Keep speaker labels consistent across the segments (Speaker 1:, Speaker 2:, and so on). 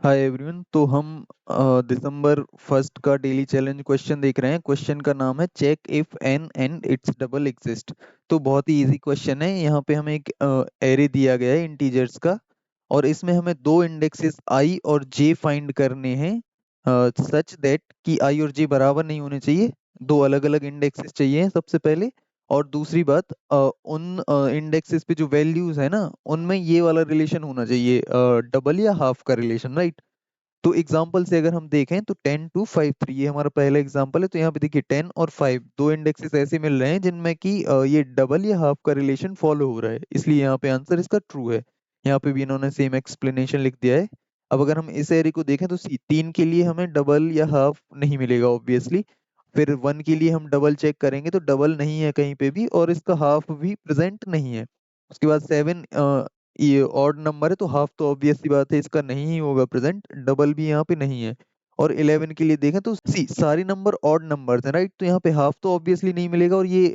Speaker 1: हाय everyone. तो हम दिसंबर फर्स्ट का डेली चैलेंज क्वेश्चन देख रहे हैं। क्वेश्चन का नाम है check if N and its double exist. तो बहुत ही इजी क्वेश्चन है। यहाँ पे हमें एक एरे दिया गया है इंटीजर्स का, और इसमें हमें दो इंडेक्सेस आई और जे फाइंड करने हैं, सच दैट कि आई और जे बराबर नहीं होने चाहिए। दो अलग अलग इंडेक्सेस चाहिए सबसे पहले। और दूसरी बात, उन इंडेक्सेस पे जो वैल्यूज है ना, उनमें ये वाला रिलेशन होना चाहिए, डबल या हाफ का रिलेशन, राइट। तो एग्जाम्पल से अगर हम देखें तो 10 2 5 3, ये हमारा पहला एग्जाम्पल है। तो यहाँ पे देखिए 10 और 5 दो इंडेक्सेस ऐसे मिल रहे हैं जिनमें कि ये डबल या हाफ का रिलेशन फॉलो हो रहा है, इसलिए यहाँ पे आंसर इसका ट्रू है। यहाँ पे भी इन्होंने सेम एक्सप्लेनेशन लिख दिया है। अब अगर हम इस एरे को देखें तो तीन के लिए हमें डबल या हाफ नहीं मिलेगा ऑब्वियसली। फिर 1 के लिए हम डबल चेक करेंगे तो डबल नहीं है कहीं पे भी, और इसका हाफ भी प्रेजेंट नहीं है। उसके बाद 7, ये ऑड नंबर है तो हाफ तो ऑब्वियस सी बात है इसका नहीं ही होगा प्रेजेंट, डबल भी यहाँ पे नहीं है। और 11 के लिए देखें तो सारी नंबर ऑड नंबर्स हैं, राइट। तो यहाँ पे हाफ तो ऑब्वियसली नहीं मिलेगा, और ये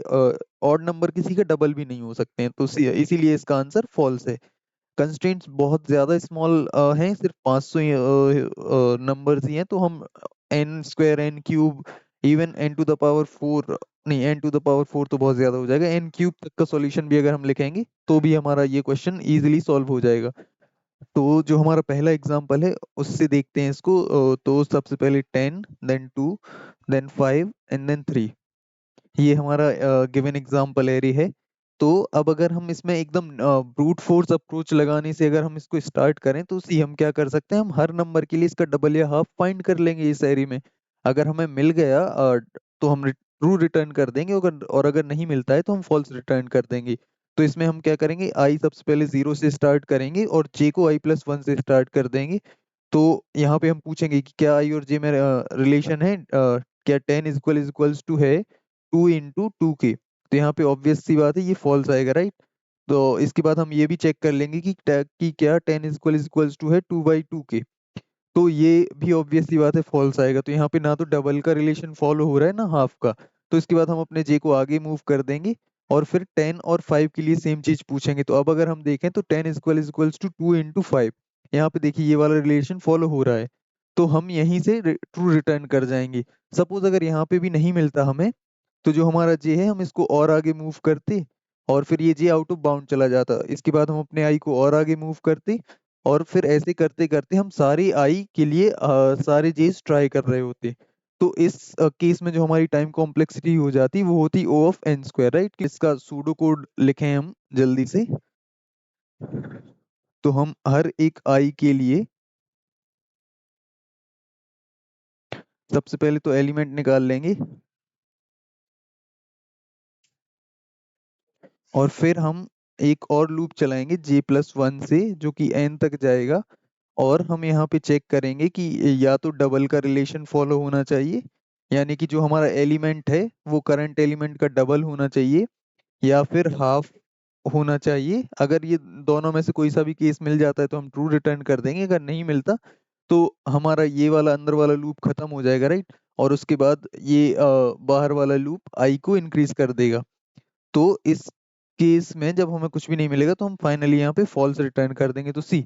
Speaker 1: ऑड नंबर किसी का डबल भी नहीं हो सकते हैं, तो इसीलिए इसका आंसर फॉल्स है। कंस्ट्रेंट्स बहुत ज्यादा स्मॉल हैं, सिर्फ 500 नंबर्स ही हैं, तो हम N square, N cube, even N to the power 4, नहीं एन टू द पावर 4 तो बहुत ज्यादा हो जाएगा, एन क्यूब तक का सॉल्यूशन भी अगर हम लिखेंगे तो भी हमारा ये क्वेश्चन इजीली सॉल्व हो जाएगा। तो जो हमारा पहला एग्जांपल है उससे देखते हैं इसको। तो सबसे पहले 10 then 2 then 5 and then 3, ये हमारा गिवन एग्जांपल एरे है। तो अब अगर हम इसमें एकदम ब्रूट फोर्स अप्रोच लगाने से अगर हम इसको स्टार्ट करें तो सी हम क्या कर सकते हैं, हम हर नंबर के लिए इसका डबल या हाफ फाइंड कर लेंगे इस एरे में। अगर हमें मिल गया तो हम ट्रू रिटर्न कर देंगे, और अगर नहीं मिलता है तो हम फॉल्स रिटर्न कर देंगे। तो इसमें हम क्या करेंगे, आई सबसे पहले 0 से स्टार्ट करेंगे और जे को i+1 से स्टार्ट कर देंगे। तो यहाँ पे हम पूछेंगे कि क्या आई और जे में रिलेशन है, क्या 10 इज इक्वल्स टू है 2 into 2 के। तो यहाँ पे ऑब्वियस सी बात है ये फॉल्स आएगा, राइट। तो इसके बाद हम ये भी चेक कर लेंगे कि क्या 10 इज इक्वल्स टू है 2/2 के। तो ये भी ऑब्वियस सी बात है फॉल्स आएगा। तो यहाँ पे ना तो डबल का रिलेशन फॉलो हो रहा है ना हाफ का। तो इसके बाद हम अपने जे को आगे मूव कर देंगे, और फिर 10 और 5 के लिए सेम चीज पूछेंगे। तो अब अगर हम देखें तो 10 इज इक्वल्स टू 2 into 5, यहाँ पे देखिए ये वाला रिलेशन फॉलो हो रहा है। तो हम यहीं से ट्रू रिटर्न कर जाएंगे। सपोज अगर यहाँ पे भी नहीं मिलता हमें, तो जो हमारा जे है हम इसको और आगे मूव करते, और फिर ये जे आउट ऑफ बाउंड चला जाता। इसके बाद हम अपने आई को और आगे मूव करते, और फिर ऐसे करते करते हम सारे आई के लिए सारे जेस ट्राई कर रहे होते। तो इस केस में जो हमारी टाइम कॉम्प्लेक्सिटी हो जाती वो होती O of N square, right. इसका सूडो कोड लिखें हम जल्दी से। तो हम हर एक आई के लिए सबसे पहले तो एलिमेंट निकाल लेंगे, और फिर हम एक और लूप चलाएंगे J+1 से जो कि n तक जाएगा। और हम यहाँ पे चेक करेंगे कि या तो डबल का रिलेशन फॉलो होना चाहिए, यानी कि जो हमारा एलिमेंट है वो करंट एलिमेंट का डबल होना चाहिए, या फिर हाफ होना चाहिए। अगर ये दोनों में से कोई सा भी केस मिल जाता है तो हम ट्रू रिटर्न कर देंगे, अगर नहीं मिलता तो हमारा ये वाला अंदर वाला लूप खत्म हो जाएगा, राइट। और उसके बाद ये बाहर वाला लूप आई को इंक्रीज कर देगा। तो इस केस में जब हमें कुछ भी नहीं मिलेगा तो हम फाइनली यहाँ पे फॉल्स रिटर्न कर देंगे। तो सी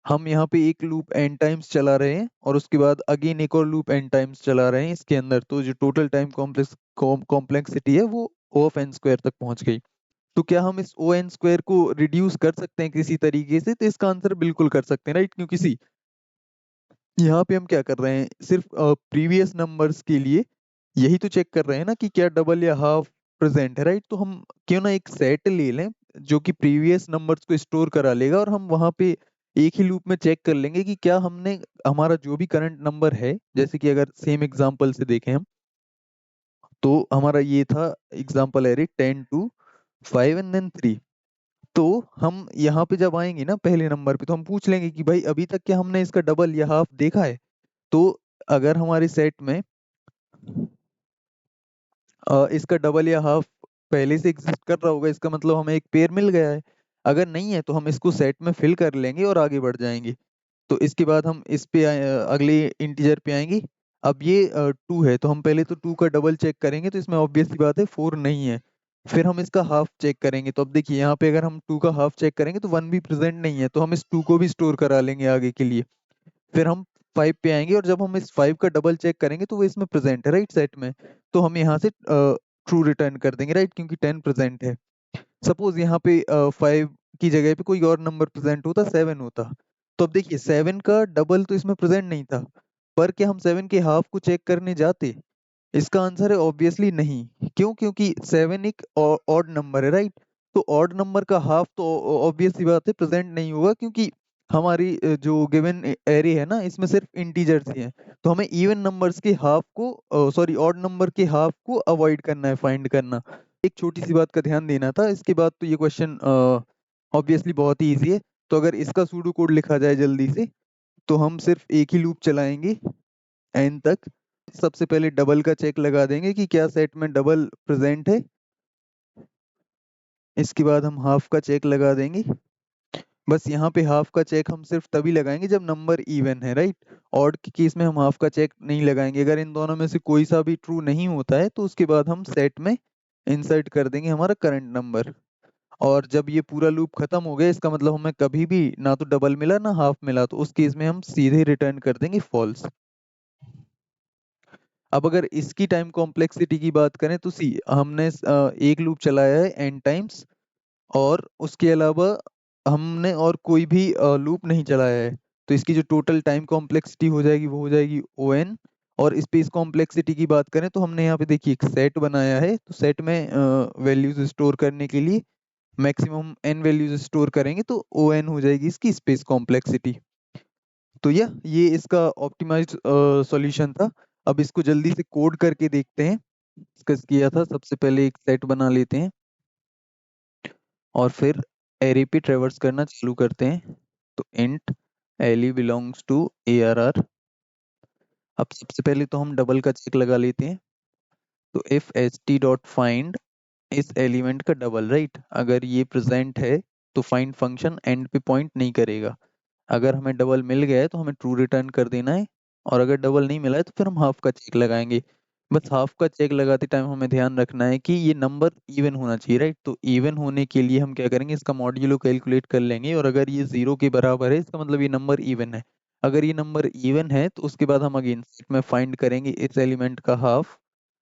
Speaker 1: हम यहाँ पे एक लूप एन टाइम्स चला रहे हैं, और उसके बाद अगेन एक और लूप एन टाइम्स चला रहे हैं इसके अंदर। तो जो टोटल टाइम कॉम्प्लेक्सिटी है वो O ऑफ एन स्क्वायर तक पहुंच गई। तो क्या हम इस O एन स्क्वायर को रिड्यूस कर सकते हैं किसी तरीके से? तो इसका आंसर बिल्कुल कर सकते हैं, राइट। क्योंकि सी यहाँ पे हम क्या कर रहे हैं, सिर्फ प्रीवियस नंबर्स के लिए यही तो चेक कर रहे हैं ना कि क्या डबल या हाफ प्रेजेंट है, राइट। तो हम क्यों ना एक सेट ले लें जो कि प्रीवियस नंबर्स को स्टोर करा लेगा, और हम वहां पे एक ही लूप में चेक कर लेंगे कि क्या हमने हमारा जो भी करंट नंबर है, जैसे कि अगर सेम एग्जांपल से देखें हम, तो हमारा ये था एग्जांपल है 10 2 5 and then 3। तो हम यहाँ पे जब आएंगे ना पहले नंबर पे, तो हम पूछ लेंगे कि भाई अभी तक क्या हमने इसका डबल या हाफ देखा है। तो अगर हमारे सेट में इसका डबल या हाफ पहले से एग्जिस्ट कर रहा होगा, इसका मतलब हमें एक पेयर मिल गया है। अगर नहीं है तो हम इसको सेट में फिल कर लेंगे और आगे बढ़ जाएंगे। तो इसके बाद हम इस पे अगले इंटीजर पे आएंगे। अब ये 2 है, तो हम पहले तो 2 का डबल चेक करेंगे, तो इसमें ऑब्वियस सी बात है 4 नहीं है। फिर हम इसका हाफ चेक करेंगे, तो अब देखिए यहाँ पे अगर हम 2 का हाफ चेक करेंगे तो 1 भी प्रेजेंट नहीं है, तो हम इस 2 को भी स्टोर करा लेंगे आगे के लिए। फिर हम 5 पे आएंगे और जब हम इस 5 का डबल चेक करेंगे तो वो इसमें प्रेजेंट है, राइट, सेट में। तो हम यहाँ से ट्रू रिटर्न कर देंगे, राइट, क्योंकि 10 प्रेजेंट है। सपोज यहाँ पे 5 की जगह पे कोई और नंबर प्रेजेंट होता, 7 होता, तो अब देखिए 7 का डबल तो इसमें प्रेजेंट नहीं था, पर क्या हम 7 के हाफ को चेक करने जाते? इसका आंसर है ऑब्वियसली नहीं। क्यों? क्योंकि 7 एक ऑड नंबर है, राइट। तो ऑड नंबर का हाफ तो ऑब्वियस सी बात है प्रेजेंट नहीं होगा, क्योंकि हमारी जो गिवन एरे है ना, इसमें सिर्फ इंटीजर्स ही हैं। तो हमें इवन नंबर्स के हाफ को, सॉरी, ऑड नंबर के हाफ को अवॉइड करना है, फाइंड करना। एक छोटी सी बात का ध्यान देना था। इसके बाद तो ये क्वेश्चन ऑब्वियसली बहुत ही इजी है। तो अगर इसका सूडो कोड लिखा जाए जल्दी से, तो हम सिर्फ एक ही लूप चलाएंगे एन तक। सबसे पहले डबल का चेक लगा देंगे कि क्या सेट में डबल प्रेजेंट है। इसके बाद हम हाफ का चेक लगा देंगे। बस यहाँ पे हाफ का चेक हम सिर्फ तभी लगाएंगे जब नंबर इवन है, राइट। ऑड के केस में हम हाफ का चेक नहीं लगाएंगे। अगर इन दोनों में से कोई सा भी ट्रू नहीं होता है तो उसके बाद हम सेट में इंसर्ट कर देंगे हमारा करंट नंबर। और जब ये पूरा लूप खत्म हो गया, इसका मतलब हमें कभी भी ना तो डबल मिला ना हाफ मिला, तो उस केस में हम सीधे रिटर्न कर देंगे फॉल्स। अब अगर इसकी टाइम कॉम्प्लेक्सिटी की बात करें तो सी हमने एक लूप चलाया है n टाइम्स, और उसके अलावा हमने और कोई भी लूप नहीं चलाया है। तो इसकी जो टोटल टाइम कॉम्प्लेक्सिटी हो जाएगी वो हो जाएगी ON। और स्पेस कॉम्प्लेक्सिटी की बात करें तो हमने यहाँ पे देखिए एक सेट बनाया है, तो सेट में वैल्यूज स्टोर करने के लिए मैक्सिमम n वैल्यूज स्टोर करेंगे, तो ON हो जाएगी इसकी स्पेस कॉम्प्लेक्सिटी। तो ये इसका ऑप्टिमाइज्ड सॉल्यूशन था। अब इसको जल्दी से कोड करके देखते हैं। डिस्कस किया था, सबसे पहले एक सेट बना लेते हैं और फिर एरे पे ट्रेवर्स करना चालू करते हैं। तो int ele belongs to ARR। अब सबसे पहले तो हम डबल का चेक लगा लेते हैं। तो इफ st डॉट फाइंड इस एलिमेंट का डबल, राइट, अगर ये प्रेजेंट है तो फाइंड फंक्शन एंड पे पॉइंट नहीं करेगा। अगर हमें डबल मिल गया है तो हमें ट्रू रिटर्न कर देना है, और अगर डबल नहीं मिला है तो फिर हम हाफ का चेक लगाएंगे। बस हाफ का चेक लगाते टाइम हमें ध्यान रखना है कि ये नंबर इवन होना चाहिए, राइट। तो इवन होने के लिए हम क्या करेंगे, इसका मॉड्यूलो कैलकुलेट कर लेंगे, और अगर ये 0 के बराबर है इसका मतलब ये नंबर इवन है। अगर ये नंबर इवन है तो उसके बाद हम अगेन सेट में फाइंड करेंगे इस एलिमेंट का हाफ,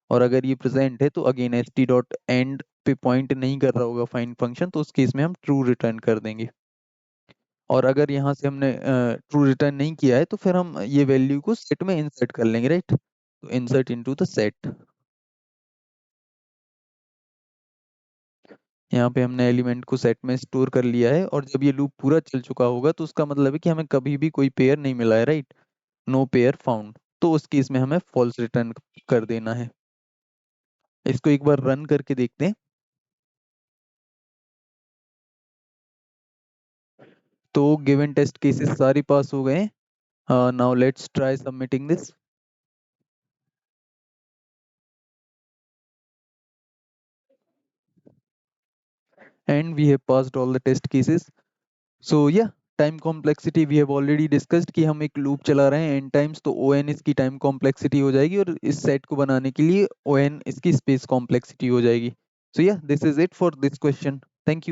Speaker 1: और अगर ये प्रेजेंट है तो अगेन st डॉट एंड पे पॉइंट नहीं कर रहा होगा फाइंड फंक्शन, तो उस केस में हम ट्रू रिटर्न कर देंगे। और अगर यहाँ से हमने ट्रू रिटर्न नहीं किया है तो फिर हम ये वैल्यू को सेट में इंसर्ट कर लेंगे, राइट। तो इंसर्ट इनटू द सेट। यहाँ पे हमने एलिमेंट को सेट में स्टोर कर लिया है, और जब ये लूप पूरा चल चुका होगा तो उसका मतलब है कि हमें कभी भी कोई पेयर नहीं मिला है, राइट। No pair found. तो उस केस में हमें फॉल्स रिटर्न कर देना है। इसको एक बार रन करके देखते हैं। तो गिवन टेस्ट केसेस सारी पास हो गए। Now let's try submitting this. And we have passed all the test cases. So yeah, time complexity we have already discussed कि हम एक लूप चला रहे हैं n टाइम्स, तो ON इसकी टाइम कॉम्प्लेक्सिटी हो जाएगी, और इस सेट को बनाने के लिए ON इसकी स्पेस कॉम्प्लेक्सिटी हो जाएगी। सो या this is it for this question. Thank you.